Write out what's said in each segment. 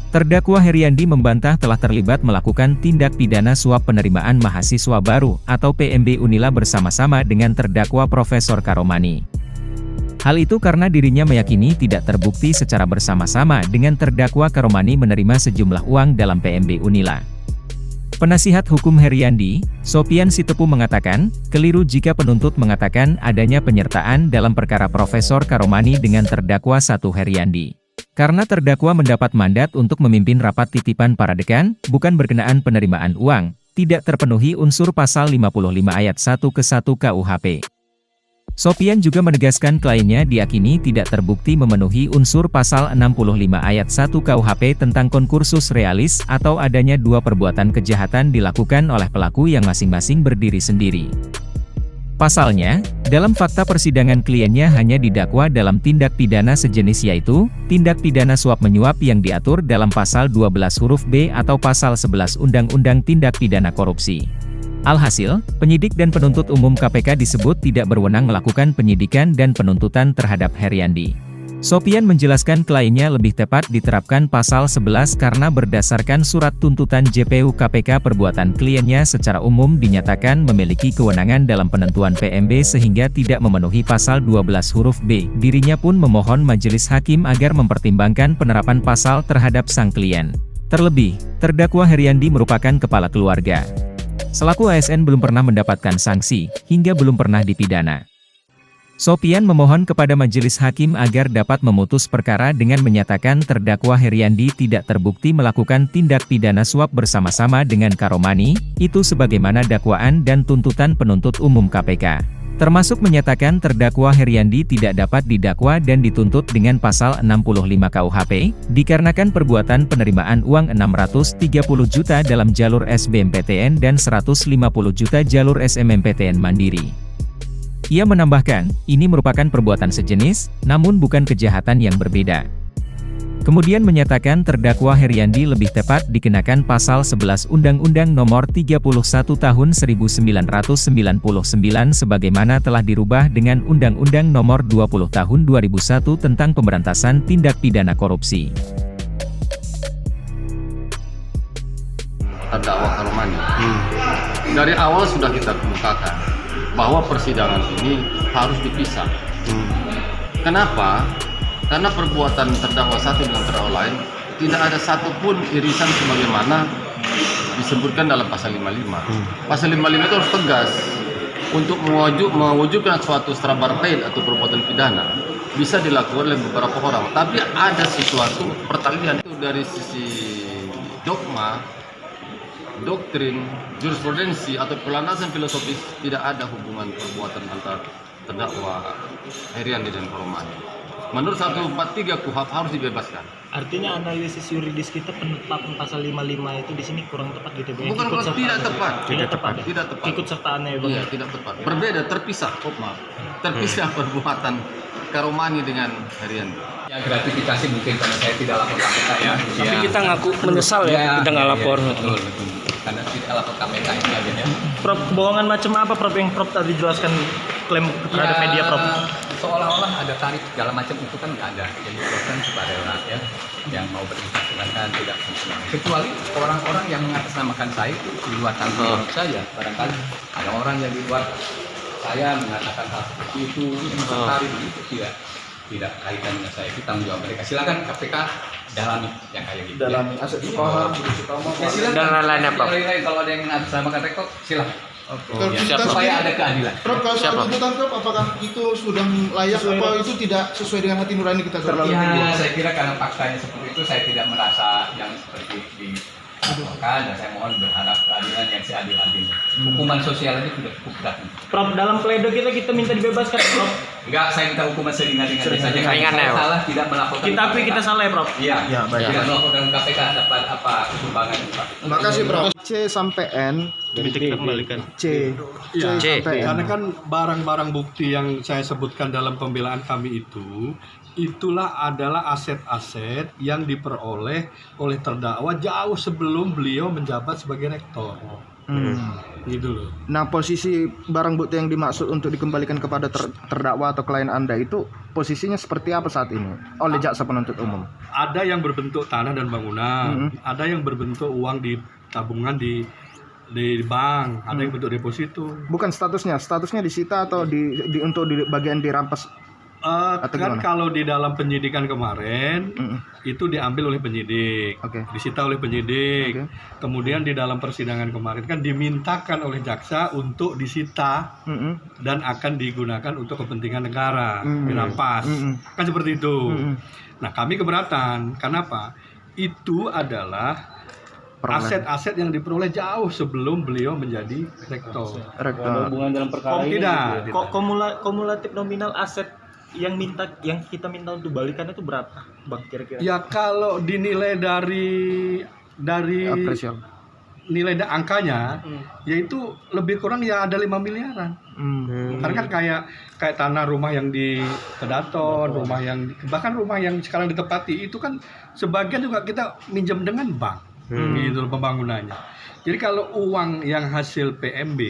Terdakwa Heriandi membantah telah terlibat melakukan tindak pidana suap penerimaan mahasiswa baru atau PMB Unila bersama-sama dengan terdakwa Profesor Karomani. Hal itu karena dirinya meyakini tidak terbukti secara bersama-sama dengan terdakwa Karomani menerima sejumlah uang dalam PMB Unila. Penasihat hukum Heriandi, Sopian Sitepu mengatakan, keliru jika penuntut mengatakan adanya penyertaan dalam perkara Profesor Karomani dengan terdakwa satu Heriandi. Karena terdakwa mendapat mandat untuk memimpin rapat titipan para dekan, bukan berkenaan penerimaan uang, tidak terpenuhi unsur pasal 55 ayat 1 ke 1 KUHP. Sopian juga menegaskan kliennya diyakini tidak terbukti memenuhi unsur pasal 65 ayat 1 KUHP tentang konkursus realis atau adanya dua perbuatan kejahatan dilakukan oleh pelaku yang masing-masing berdiri sendiri. Pasalnya, dalam fakta persidangan kliennya hanya didakwa dalam tindak pidana sejenis yaitu, tindak pidana suap menyuap yang diatur dalam pasal 12 huruf B atau pasal 11 Undang-Undang Tindak Pidana Korupsi. Alhasil, penyidik dan penuntut umum KPK disebut tidak berwenang melakukan penyidikan dan penuntutan terhadap Heriandi. Sopian menjelaskan kliennya lebih tepat diterapkan pasal 11 karena berdasarkan surat tuntutan JPU KPK perbuatan kliennya secara umum dinyatakan memiliki kewenangan dalam penentuan PMB sehingga tidak memenuhi pasal 12 huruf B. Dirinya pun memohon majelis hakim agar mempertimbangkan penerapan pasal terhadap sang klien. Terlebih, terdakwa Heriandi merupakan kepala keluarga. Selaku ASN belum pernah mendapatkan sanksi, hingga belum pernah dipidana. Sopian memohon kepada majelis hakim agar dapat memutus perkara dengan menyatakan terdakwa Heriandi tidak terbukti melakukan tindak pidana suap bersama-sama dengan Karomani, itu sebagaimana dakwaan dan tuntutan penuntut umum KPK. Termasuk menyatakan terdakwa Heriandi tidak dapat didakwa dan dituntut dengan pasal 65 KUHP, dikarenakan perbuatan penerimaan uang 630 juta dalam jalur SBMPTN dan 150 juta jalur SMMPTN Mandiri. Ia menambahkan, ini merupakan perbuatan sejenis, namun bukan kejahatan yang berbeda. Kemudian menyatakan terdakwa Heriandi lebih tepat dikenakan pasal 11 Undang-Undang Nomor 31 Tahun 1999 sebagaimana telah dirubah dengan Undang-Undang Nomor 20 Tahun 2001 tentang Pemberantasan Tindak Pidana Korupsi. Terdakwa Karomani. Dari awal sudah kita kemukakan bahwa persidangan ini harus dipisah. Kenapa? Karena perbuatan terdakwa satu dengan terdakwa lain tidak ada satupun irisan sebagaimana disebutkan dalam pasal 55. Pasal 55 itu harus tegas untuk mewujudkan suatu secara barbaid atau perbuatan pidana bisa dilakukan oleh beberapa orang. Tapi ada sesuatu pertalian itu dari sisi dogma, doktrin, jurisprudensi atau pelandasan filosofis tidak ada hubungan perbuatan antara terdakwa Heriandi dan Karomani. Menurut 143 KUHP harus dibebaskan. Artinya analisis yuridis kita penetapan pasal 55 itu di sini kurang tepat gitu ya? Bukan tidak tepat. Tidak tepat. Tidak tepat. Ikut sertaannya ya, Bang. Iya, tidak tepat. Berbeda, terpisah. Terpisah perbuatan Karomani dengan Heriandi. Ya gratifikasi mungkin karena saya tidak lapor KPK ya. Tapi kita ngaku menyesal ya, kita nggak lapor. Betul. Karena tidak lapor KPK itu aja ya. Prof, kebohongan macam apa Prof yang Prof tadi jelaskan klaim terhadap media Prof? Seolah-olah ada tarif segala macam itu kan nggak ada. Jadi program sukarela ya yang mau berinvestasi tidak fungsional. Kecuali orang-orang yang mengatasnamakan saya itu di luar tanggung jawab saya. Barangkali ada orang yang di luar saya mengatakan hal seperti itu, tarif itu tidak kaitan dengan saya, itu tanggung jawab mereka. Silakan KPK dalami yang kayak gitu. Dalami aset usaha, ya silakan. Dan lain-lainnya Prof. Kalau ada yang mengatasnamakan rekor, silakan. Supaya ada keadilan. Prof, kalau soal tuntutan Prof, apakah itu sudah layak atau itu tidak sesuai dengan hati nurani kita? Ya, saya kira karena faktanya seperti itu, saya tidak merasa yang seperti dilakukan dan saya mohon berharap keadilan yang seadil-adilnya. Hukuman sosial ini sudah cukup berat. Prof, dalam pledoi kita minta dibebaskan Prof. Enggak, saya minta hukuman seringan-ringannya saja. Kalau salah tidak melaporkan. Tapi kita salah ya Prof. Iya. Baik. Tidak melaporkan KPK dapat apa sumbangan Pak. Terima kasih Prof. C sampai N. Kita kembalikan. C sampai N. Karena kan barang-barang bukti yang saya sebutkan dalam pembelaan kami itulah adalah aset-aset yang diperoleh oleh terdakwa jauh sebelum beliau menjabat sebagai rektor. Gitu loh. Nah, posisi barang bukti yang dimaksud untuk dikembalikan kepada terdakwa atau klien Anda itu posisinya seperti apa saat ini oleh jaksa penuntut umum? Ada yang berbentuk tanah dan bangunan, ada yang berbentuk uang di tabungan di bank, ada yang bentuk deposito. Bukan statusnya disita atau untuk di bagian dirampas? Atau Kan gimana? kalau di dalam penyidikan kemarin itu diambil oleh penyidik, Oke. disita oleh penyidik. Oke. Kemudian di dalam persidangan kemarin kan dimintakan oleh jaksa untuk disita dan akan digunakan untuk kepentingan negara, dirampas. Kan seperti itu. Nah, kami keberatan. Kenapa? Itu adalah aset-aset yang diperoleh jauh sebelum beliau menjadi rektor. hubungan dalam perkara ini Tidak. kumulatif nominal aset yang kita minta untuk balikan itu berapa, Bang, kira-kira? Ya kalau dinilai dari Apresial. nilai angkanya, yaitu lebih kurang ya ada 5 miliaran. Karena kan kayak tanah rumah yang di Kedaton, bahkan rumah yang sekarang ditepati itu kan sebagian juga kita minjem dengan bank, gitu loh pembangunannya. Jadi kalau uang yang hasil PMB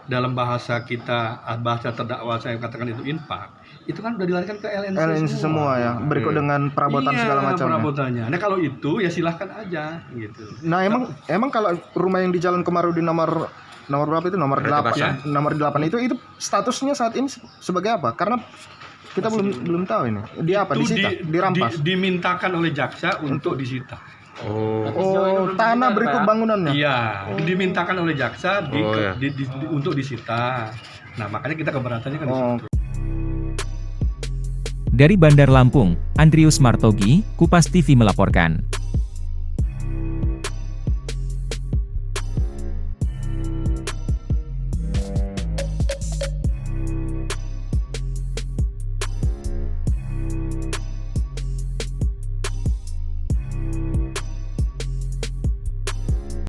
dalam bahasa kita, bahasa terdakwa saya katakan itu infak, itu kan udah dilarikan ke LNC semua ya, berikut dengan perabotan segala macam. Perabotannya. Nah kalau itu ya silahkan aja gitu. Nah, emang kalau rumah yang di Jalan Komarudin nomor berapa itu? Nomor 8. Nomor 8 itu statusnya saat ini sebagai apa? Karena kita belum tahu ini. Dia apa? Disita, dirampas. Dimintakan oleh jaksa untuk disita. Tanah berikut bangunannya. Iya, dimintakan oleh jaksa untuk disita. Nah, makanya kita keberatannya kan di situ. Dari Bandar Lampung, Andrius Martogi, Kupas TV melaporkan.